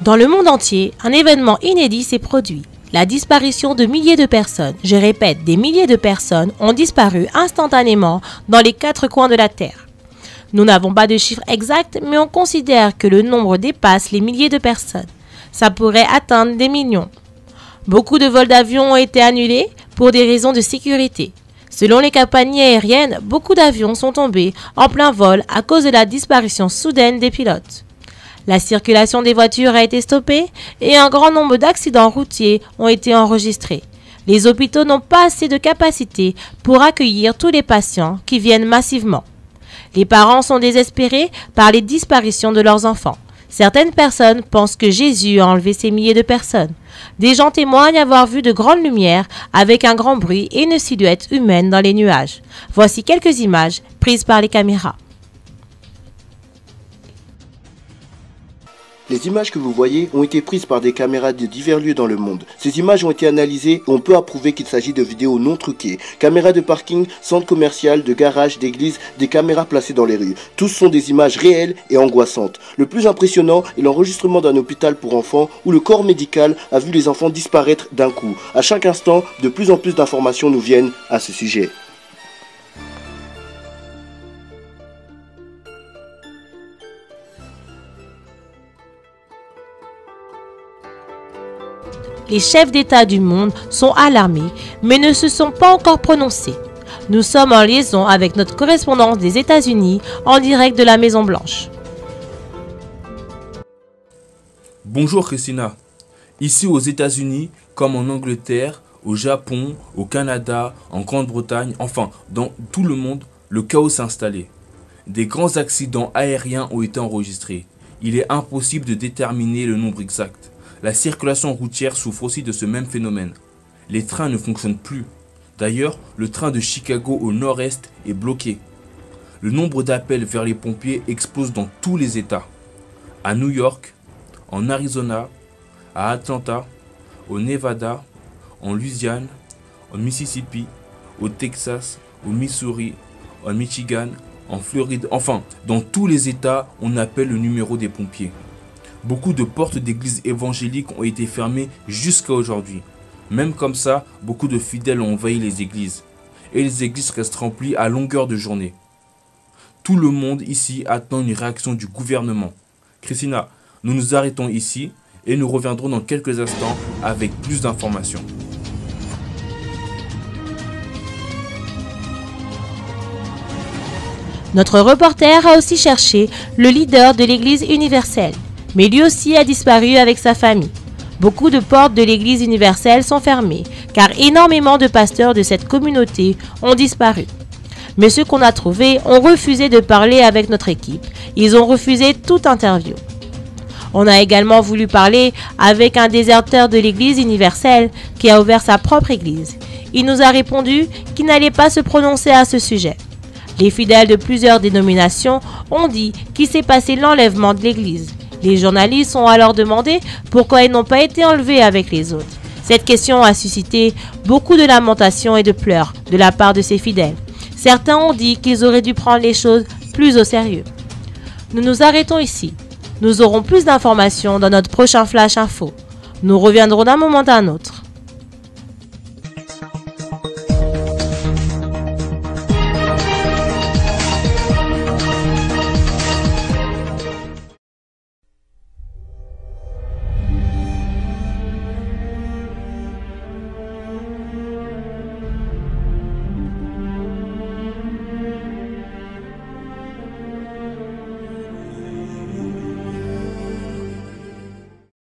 Dans le monde entier, un événement inédit s'est produit. La disparition de milliers de personnes, je répète, des milliers de personnes ont disparu instantanément dans les 4 coins de la Terre. Nous n'avons pas de chiffres exacts, mais on considère que le nombre dépasse les milliers de personnes. Ça pourrait atteindre des millions. Beaucoup de vols d'avions ont été annulés pour des raisons de sécurité. Selon les compagnies aériennes, beaucoup d'avions sont tombés en plein vol à cause de la disparition soudaine des pilotes. La circulation des voitures a été stoppée et un grand nombre d'accidents routiers ont été enregistrés. Les hôpitaux n'ont pas assez de capacité pour accueillir tous les patients qui viennent massivement. Les parents sont désespérés par les disparitions de leurs enfants. Certaines personnes pensent que Jésus a enlevé ces milliers de personnes. Des gens témoignent avoir vu de grandes lumières avec un grand bruit et une silhouette humaine dans les nuages. Voici quelques images prises par les caméras. Les images que vous voyez ont été prises par des caméras de divers lieux dans le monde. Ces images ont été analysées et on peut approuver qu'il s'agit de vidéos non truquées. Caméras de parking, centres commerciaux, de garages, d'églises, des caméras placées dans les rues. Tous sont des images réelles et angoissantes. Le plus impressionnant est l'enregistrement d'un hôpital pour enfants où le corps médical a vu les enfants disparaître d'un coup. À chaque instant, de plus en plus d'informations nous viennent à ce sujet. Les chefs d'État du monde sont alarmés, mais ne se sont pas encore prononcés. Nous sommes en liaison avec notre correspondance des États-Unis en direct de la Maison-Blanche. Bonjour Christina. Ici aux États-Unis, comme en Angleterre, au Japon, au Canada, en Grande-Bretagne, enfin dans tout le monde, le chaos s'est installé. Des grands accidents aériens ont été enregistrés. Il est impossible de déterminer le nombre exact. La circulation routière souffre aussi de ce même phénomène. Les trains ne fonctionnent plus. D'ailleurs, le train de Chicago au nord-est est bloqué. Le nombre d'appels vers les pompiers explose dans tous les États. À New York, en Arizona, à Atlanta, au Nevada, en Louisiane, en Mississippi, au Texas, au Missouri, en Michigan, en Floride, enfin, dans tous les États, on appelle le numéro des pompiers. Beaucoup de portes d'églises évangéliques ont été fermées jusqu'à aujourd'hui. Même comme ça, beaucoup de fidèles ont envahi les églises. Et les églises restent remplies à longueur de journée. Tout le monde ici attend une réaction du gouvernement. Christina, nous nous arrêtons ici et nous reviendrons dans quelques instants avec plus d'informations. Notre reporter a aussi cherché le leader de l'Église universelle. Mais lui aussi a disparu avec sa famille. Beaucoup de portes de l'Église universelle sont fermées, car énormément de pasteurs de cette communauté ont disparu. Mais ceux qu'on a trouvés ont refusé de parler avec notre équipe. Ils ont refusé toute interview. On a également voulu parler avec un déserteur de l'Église universelle qui a ouvert sa propre église. Il nous a répondu qu'il n'allait pas se prononcer à ce sujet. Les fidèles de plusieurs dénominations ont dit qu'il s'est passé l'enlèvement de l'église. Les journalistes ont alors demandé pourquoi ils n'ont pas été enlevés avec les autres. Cette question a suscité beaucoup de lamentations et de pleurs de la part de ces fidèles. Certains ont dit qu'ils auraient dû prendre les choses plus au sérieux. Nous nous arrêtons ici. Nous aurons plus d'informations dans notre prochain Flash Info. Nous reviendrons d'un moment à un autre.